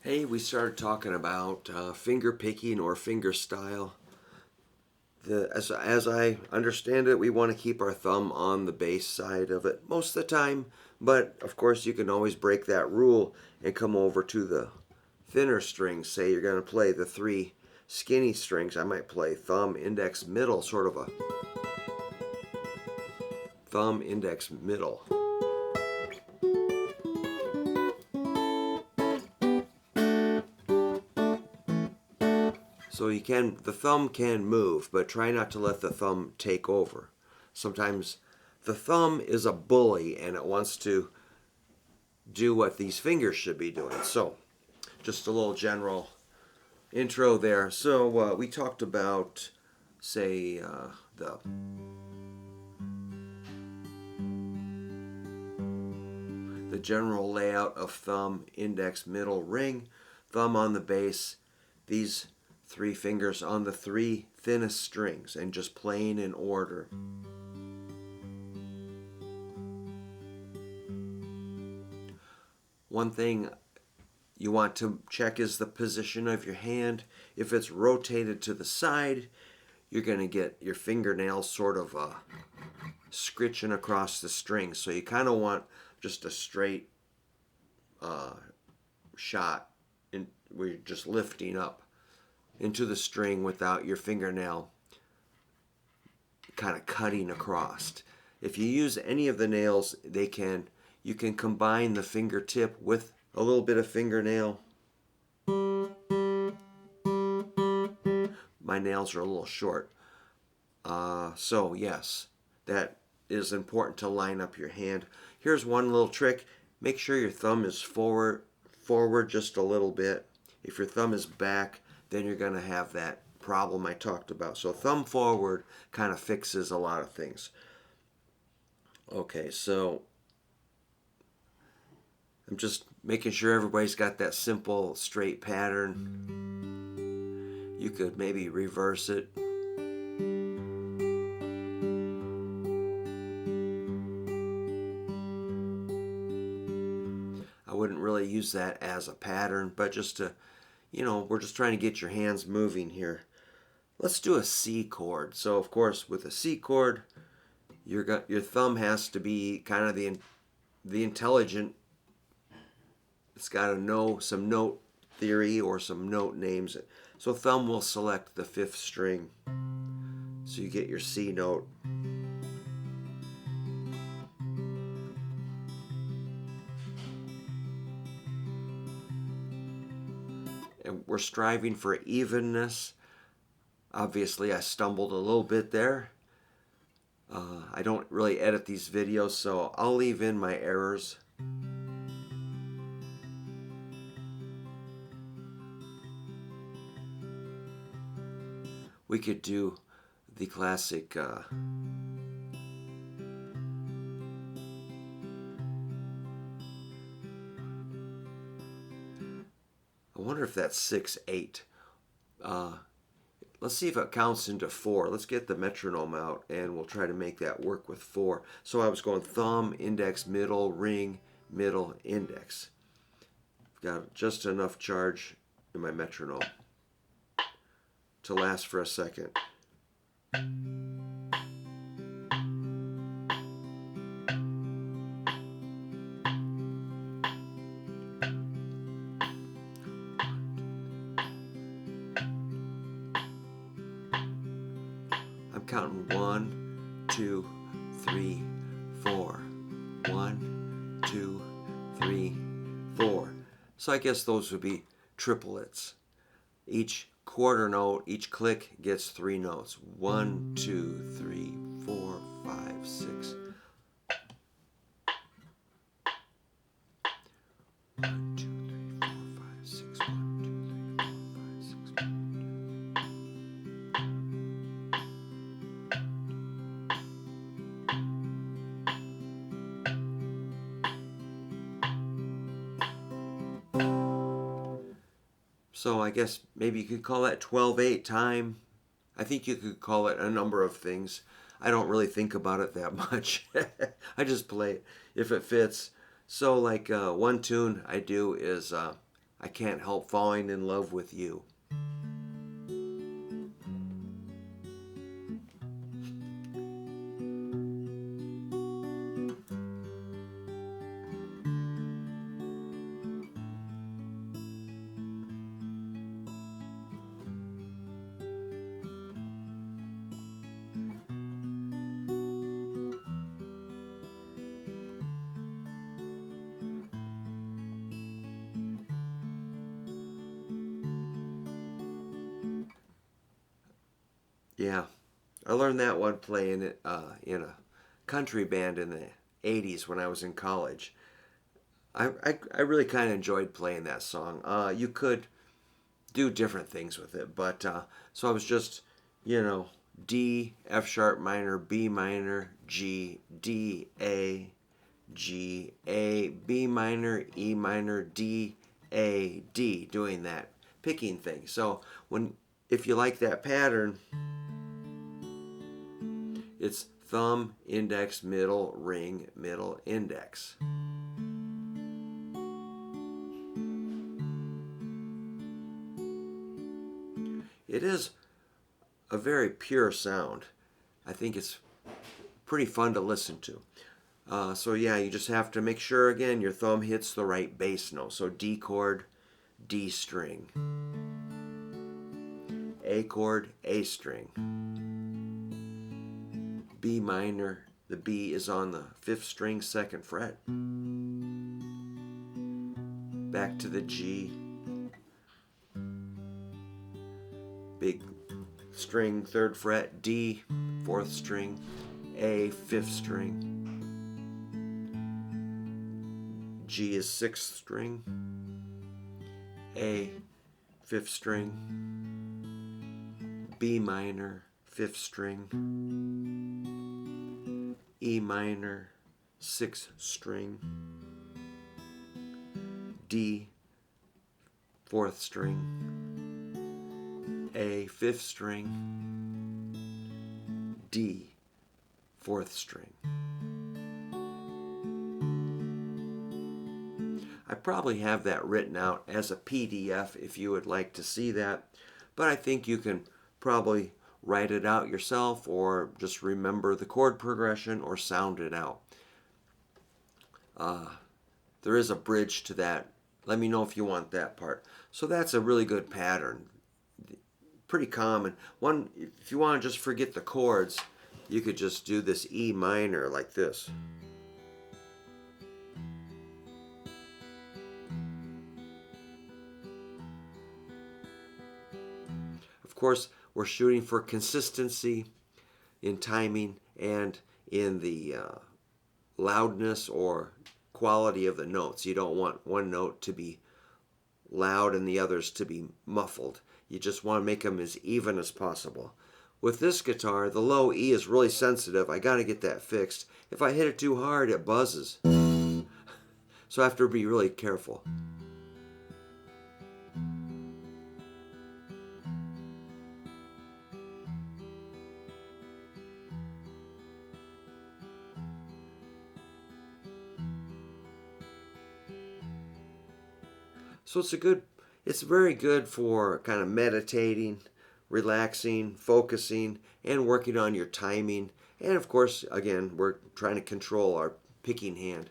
Hey, we started talking about finger picking or finger style. As I understand it, we want to keep our thumb on the bass side of it most of the time, but of course, you can always break that rule and come over to the thinner strings. Say you're going to play the three skinny strings. I might play thumb, index, middle, sort of a thumb, index, middle. So the thumb can move, but try not to let the thumb take over. Sometimes the thumb is a bully and it wants to do what these fingers should be doing. So, just a little general intro there. So, we talked about, say, the general layout of thumb, index, middle, ring, thumb on the bass, these three fingers on the three thinnest strings, and just playing in order. One thing you want to check is the position of your hand. If it's rotated to the side, you're going to get your fingernails sort of scritching across the string. So you kind of want just a straight shot where you're just lifting up into the string without your fingernail kind of cutting across. If you use any of the nails, you can combine the fingertip with a little bit of fingernail. My nails are a little short. So yes, that is important to line up your hand. Here's one little trick. Make sure your thumb is forward just a little bit. If your thumb is back, then you're going to have that problem I talked about. So thumb forward kind of fixes a lot of things. Okay, so I'm just making sure everybody's got that simple straight pattern. You could maybe reverse it. I wouldn't really use that as a pattern, but just to, we're just trying to get your hands moving here. Let's do a C chord. So of course, with a C chord, your thumb has to be kind of the intelligent. It's got to know some note theory or some note names. So thumb will select the fifth string. So you get your C note. And we're striving for evenness. Obviously, I stumbled a little bit there. I don't really edit these videos, so I'll leave in my errors. We could do the classic I wonder if that's 6/8. Let's see if it counts into 4. Let's get the metronome out and we'll try to make that work with 4. So I was going thumb, index, middle, ring, middle, index. I've got just enough charge in my metronome to last for a second. I'm counting 1, 2, 3, 4. 1, 2, 3, 4. So I guess those would be triplets. Each quarter note, each click gets 3 notes. 1, 2, 3, 4, 5, 6. 1, 2, 3, 4, 5, 6. 1, 2, 3, 4, 5, 6. So I guess maybe you could call that 12/8 time. I think you could call it a number of things. I don't really think about it that much. I just play it if it fits. So like one tune I do is I can't help falling in love with you. Yeah, I learned that one playing it in a country band in the 80s when I was in college. I really kind of enjoyed playing that song. You could do different things with it, but so I was just, you know, D, F sharp minor, B minor, G, D, G, A, B minor, E minor, D, A, D, doing that picking thing. So if you like that pattern, it's thumb, index, middle, ring, middle, index. It is a very pure sound. I think it's pretty fun to listen to. So yeah, you just have to make sure again your thumb hits the right bass note. So D chord, D string. A chord, A string. B minor, the B is on the 5th string, 2nd fret. Back to the G. Big string, 3rd fret, D, 4th string, A, 5th string. G is 6th string, A, 5th string, B minor, 5th string, E minor, 6th string, D, 4th string, A, 5th string, D, 4th string. I probably have that written out as a PDF if you would like to see that, but I think you can probably write it out yourself or just remember the chord progression or sound it out. There is a bridge to that. Let me know if you want that part. So that's a really good pattern. Pretty common. One, if you want to just forget the chords, you could just do this E minor like this. Of course, we're shooting for consistency in timing and in the loudness or quality of the notes. You don't want one note to be loud and the others to be muffled. You just want to make them as even as possible. With this guitar, the low E is really sensitive. I got to get that fixed. If I hit it too hard, it buzzes. So I have to be really careful. So it's very good for kind of meditating, relaxing, focusing, and working on your timing. And of course, again, we're trying to control our picking hand.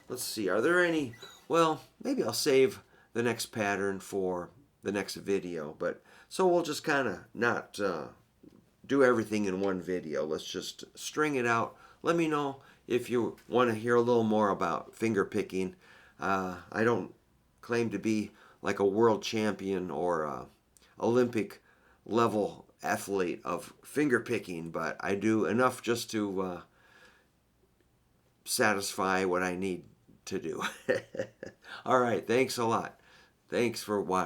Let's see, are there any, well, maybe I'll save the next pattern for the next video, but so we'll just kind of not do everything in one video. Let's just string it out. Let me know if you want to hear a little more about finger picking. I don't claim to be like a world champion or Olympic level athlete of finger picking, but I do enough just to satisfy what I need to do. All right, thanks a lot. Thanks for watching.